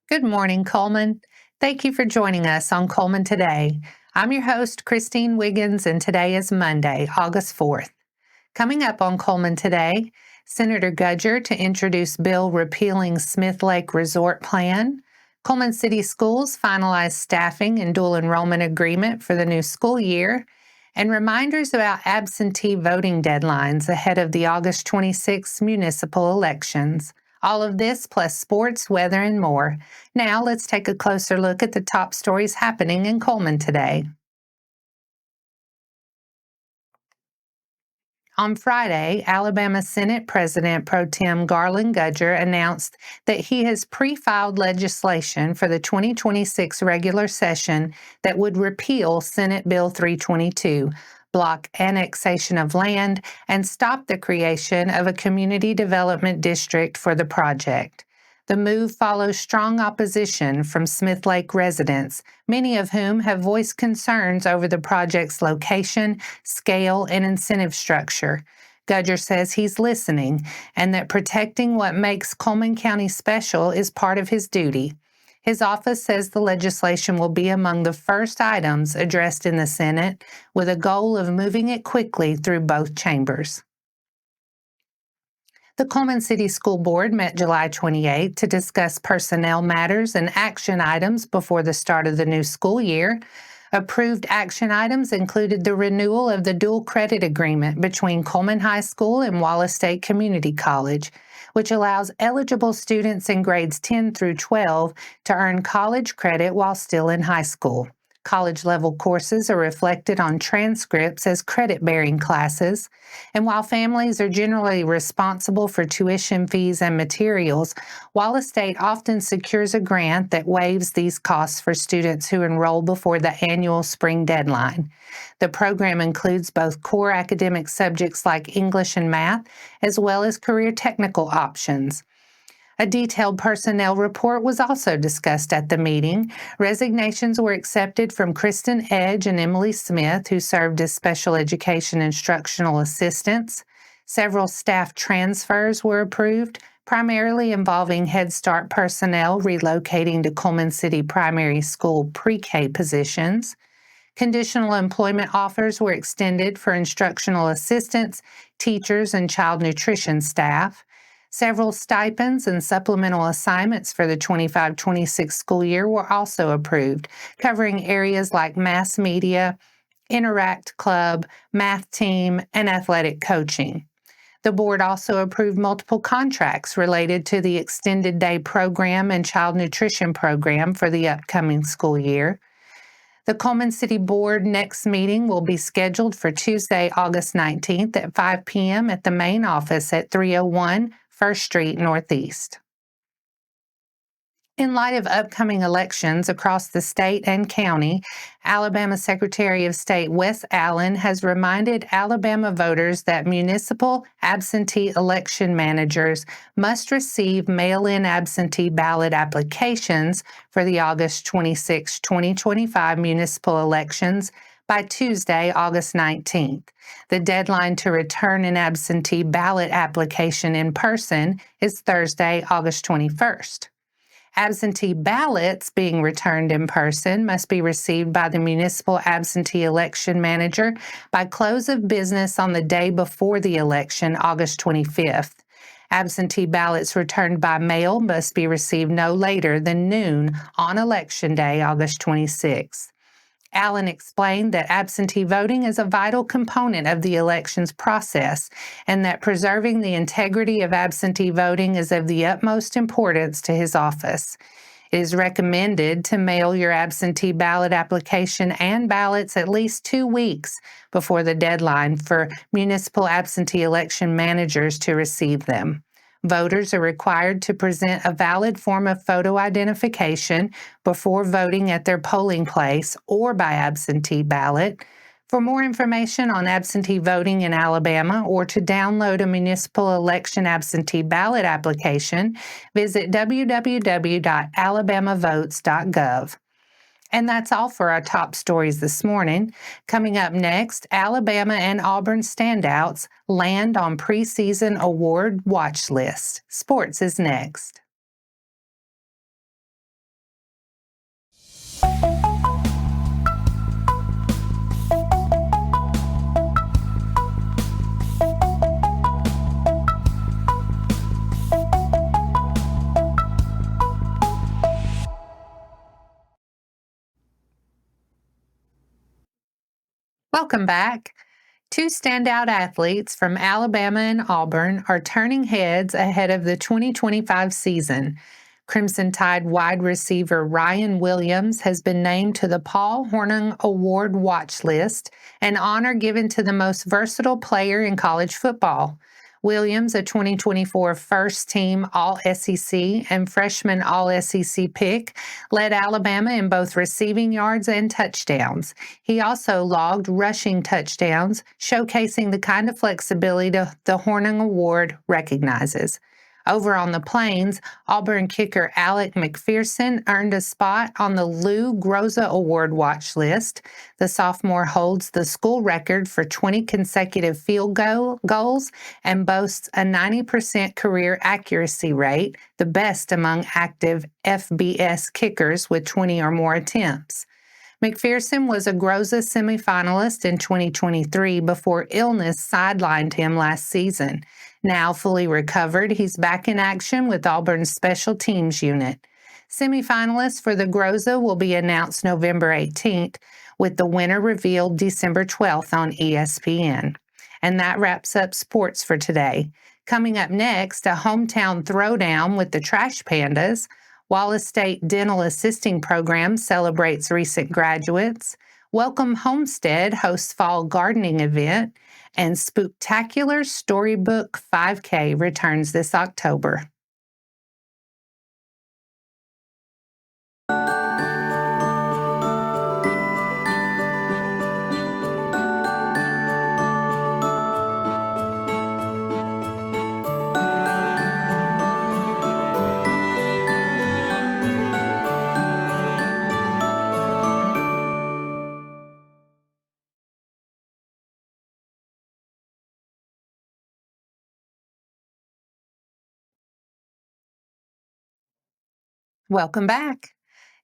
Good morning, Cullman. Thank you for joining us on Cullman Today. I'm your host, Christine Wiggins, and today is Monday, August 4th. Coming up on Cullman Today, Senator Gudger to introduce bill repealing Smith Lake Resort Plan. Cullman City Schools finalize staffing and dual enrollment agreement for the new school year. And reminders about absentee voting deadlines ahead of the August 26th municipal elections. All of this plus sports, weather, and more. Now let's take a closer look at the top stories happening in Cullman today. On Friday, Alabama Senate President Pro Tem Garlan Gudger announced that he has pre-filed legislation for the 2026 regular session that would repeal Senate Bill 322, block annexation of land, and stop the creation of a community development district for the project. The move follows strong opposition from Smith Lake residents, many of whom have voiced concerns over the project's location, scale, and incentive structure. Gudger says he's listening and that protecting what makes Cullman County special is part of his duty. His office says the legislation will be among the first items addressed in the Senate, with a goal of moving it quickly through both chambers. The Cullman City School Board met July 28 to discuss personnel matters and action items before the start of the new school year. Approved action items included the renewal of the dual credit agreement between Cullman High School and Wallace State Community College, which allows eligible students in grades 10 through 12 to earn college credit while still in high school. College-level courses are reflected on transcripts as credit-bearing classes, and while families are generally responsible for tuition fees and materials, Wallace State often secures a grant that waives these costs for students who enroll before the annual spring deadline. The program includes both core academic subjects like English and math, as well as career technical options. A detailed personnel report was also discussed at the meeting. Resignations were accepted from Kristen Edge and Emily Smith, who served as special education instructional assistants. Several staff transfers were approved, primarily involving Head Start personnel relocating to Cullman City Primary School pre-K positions. Conditional employment offers were extended for instructional assistants, teachers, and child nutrition staff. Several stipends and supplemental assignments for the 25-26 school year were also approved, covering areas like mass media, Interact Club, math team, and athletic coaching. The board also approved multiple contracts related to the extended day program and child nutrition program for the upcoming school year. The Cullman City Board next meeting will be scheduled for Tuesday, August 19th at 5 p.m. at the main office at 301 First Street Northeast. In light of upcoming elections across the state and county, Alabama Secretary of State Wes Allen has reminded Alabama voters that municipal absentee election managers must receive mail-in absentee ballot applications for the August 26, 2025 municipal elections by Tuesday, August 19th. The deadline to return an absentee ballot application in person is Thursday, August 21st. Absentee ballots being returned in person must be received by the municipal absentee election manager by close of business on the day before the election, August 25th. Absentee ballots returned by mail must be received no later than noon on Election Day, August 26th. Allen explained that absentee voting is a vital component of the elections process and that preserving the integrity of absentee voting is of the utmost importance to his office. It is recommended to mail your absentee ballot application and ballots at least 2 weeks before the deadline for municipal absentee election managers to receive them. Voters are required to present a valid form of photo identification before voting at their polling place or by absentee ballot. For more information on absentee voting in Alabama or to download a municipal election absentee ballot application, visit www.alabamavotes.gov. And that's all for our top stories this morning. Coming up next, Alabama and Auburn standouts land on preseason award watch list. Sports is next. Welcome back. Two standout athletes from Alabama and Auburn are turning heads ahead of the 2025 season. Crimson Tide wide receiver Ryan Williams has been named to the Paul Hornung Award watch list, an honor given to the most versatile player in college football. Williams, a 2024 first-team All-SEC and freshman All-SEC pick, led Alabama in both receiving yards and touchdowns. He also logged rushing touchdowns, showcasing the kind of flexibility the Hornung Award recognizes. Over on the Plains, Auburn kicker Alec McPherson earned a spot on the Lou Groza Award watch list. The sophomore holds the school record for 20 consecutive field goals and boasts a 90% career accuracy rate, the best among active FBS kickers with 20 or more attempts. McPherson was a Groza semifinalist in 2023 before illness sidelined him last season. Now fully recovered, he's back in action with Auburn's special teams unit. Semifinalists for the Groza will be announced November 18th, with the winner revealed December 12th on ESPN. And that wraps up sports for today. Coming up next, a hometown throwdown with the Trash Pandas. Wallace State Dental Assisting program celebrates recent graduates. Welcome Homestead hosts fall gardening event. And Spooktacular Storybook 5K returns this October. Welcome back.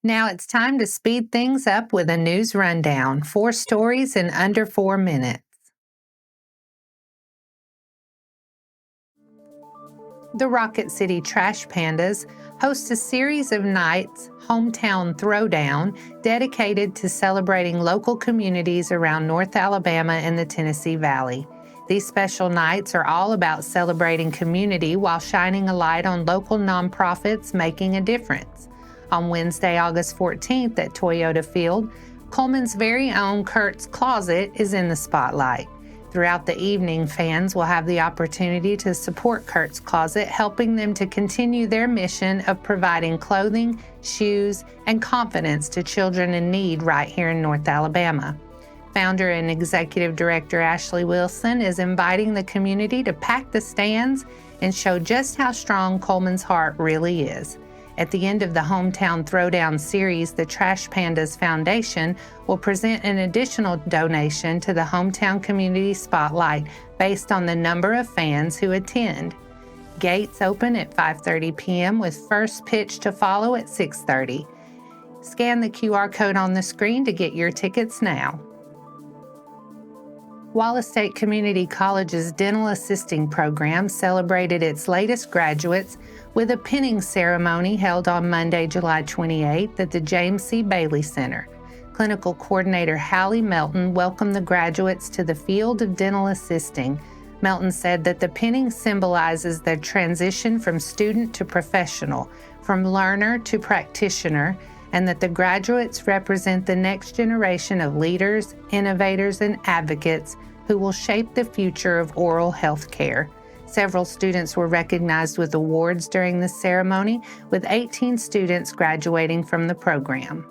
Now it's time to speed things up with a news rundown. 4 stories in under 4 minutes. The Rocket City Trash Pandas host a series of nights, Hometown Throwdown, dedicated to celebrating local communities around North Alabama and the Tennessee Valley. These special nights are all about celebrating community while shining a light on local nonprofits making a difference. On Wednesday, August 14th at Toyota Field, Cullman's very own Curt's Closet is in the spotlight. Throughout the evening, fans will have the opportunity to support Curt's Closet, helping them to continue their mission of providing clothing, shoes, and confidence to children in need right here in North Alabama. Founder and Executive Director Ashley Wilson is inviting the community to pack the stands and show just how strong Cullman's heart really is. At the end of the Hometown Throwdown series, the Trash Pandas Foundation will present an additional donation to the Hometown Community Spotlight based on the number of fans who attend. Gates open at 5:30 p.m. with first pitch to follow at 6:30. Scan the QR code on the screen to get your tickets now. Wallace State Community College's Dental Assisting program celebrated its latest graduates with a pinning ceremony held on Monday, July 28th at the James C. Bailey Center. Clinical Coordinator Hallie Melton welcomed the graduates to the field of dental assisting. Melton said that the pinning symbolizes their transition from student to professional, from learner to practitioner, and that the graduates represent the next generation of leaders, innovators, and advocates who will shape the future of oral health care. Several students were recognized with awards during the ceremony, with 18 students graduating from the program.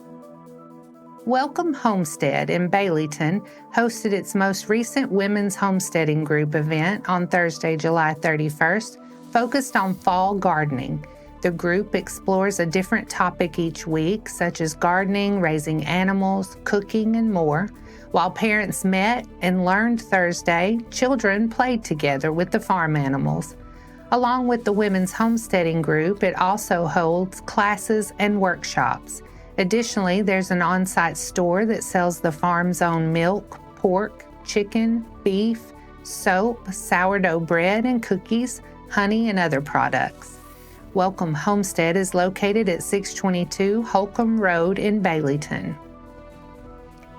Welcome Homestead in Baileyton hosted its most recent Women's Homesteading Group event on Thursday, July 31st, focused on fall gardening. The group explores a different topic each week, such as gardening, raising animals, cooking, and more. While parents met and learned Thursday, children played together with the farm animals. Along with the Women's Homesteading Group, it also holds classes and workshops. Additionally, there's an on-site store that sells the farm's own milk, pork, chicken, beef, soap, sourdough bread and cookies, honey, and other products. Welcome Homestead is located at 622 Holcomb Road in Baileyton.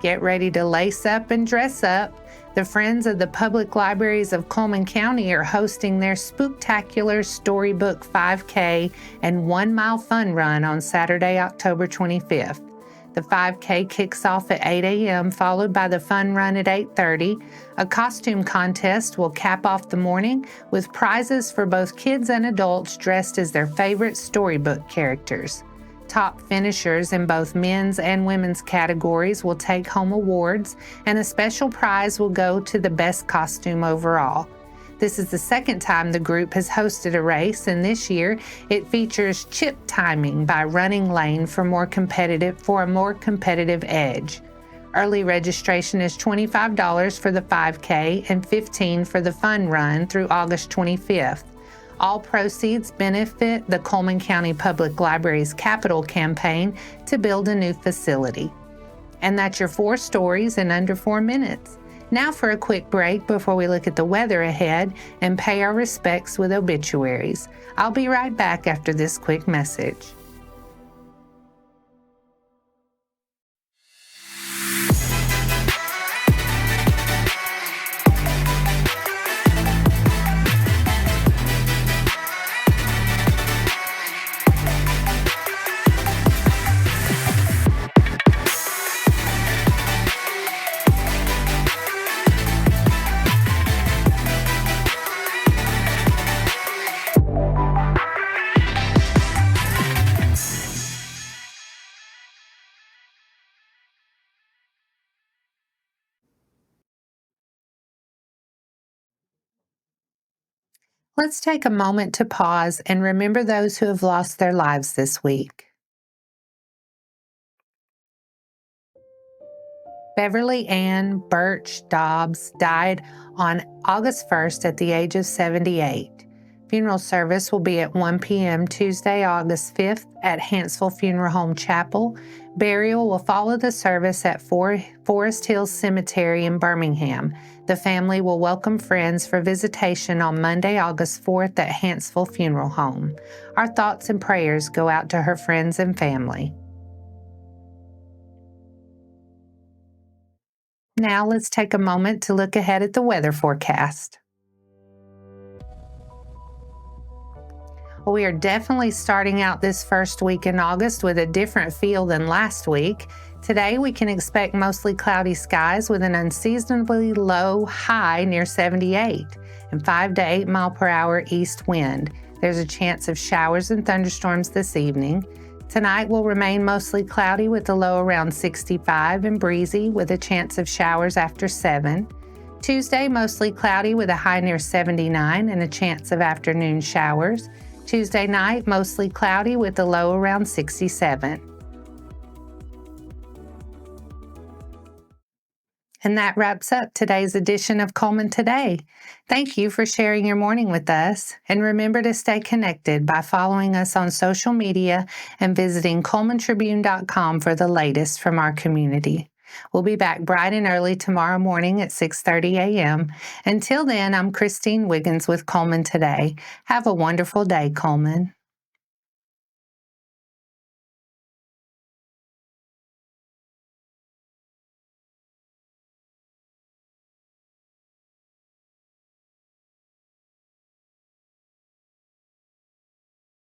Get ready to lace up and dress up. The Friends of the Public Libraries of Cullman County are hosting their Spooktacular Storybook 5K and 1 mile fun run on Saturday, October 25th. The 5K kicks off at 8 a.m., followed by the fun run at 8:30. A costume contest will cap off the morning with prizes for both kids and adults dressed as their favorite storybook characters. Top finishers in both men's and women's categories will take home awards, and a special prize will go to the best costume overall. This is the second time the group has hosted a race, and this year it features chip timing by running lane for a more competitive edge. Early registration is $25 for the 5K and $15 for the fun run through August 25th. All proceeds benefit the Cullman County Public Library's capital campaign to build a new facility. And that's your 4 stories in under 4 minutes. Now for a quick break before we look at the weather ahead and pay our respects with obituaries. I'll be right back after this quick message. Let's take a moment to pause and remember those who have lost their lives this week. Beverly Ann Birch Dobbs died on August 1st at the age of 78. Funeral service will be at 1 p.m. Tuesday, August 5th at Hanceville Funeral Home Chapel. Burial will follow the service at Forest Hills Cemetery in Birmingham. The family will welcome friends for visitation on Monday, August 4th at Hanceville Funeral Home. Our thoughts and prayers go out to her friends and family. Now let's take a moment to look ahead at the weather forecast. We are definitely starting out this first week in August with a different feel than last week. Today we can expect mostly cloudy skies with an unseasonably low high near 78 and 5 to 8 mile per hour east wind. There's a chance of showers and thunderstorms this evening. Tonight will remain mostly cloudy with a low around 65 and breezy with a chance of showers after 7. Tuesday mostly cloudy with a high near 79 and a chance of afternoon showers. Tuesday night, mostly cloudy with a low around 67. And that wraps up today's edition of Cullman Today. Thank you for sharing your morning with us. And remember to stay connected by following us on social media and visiting CullmanTribune.com for the latest from our community. We'll be back bright and early tomorrow morning at 6:30 a.m. Until then, I'm Christine Wiggins with Cullman Today. Have a wonderful day, Cullman.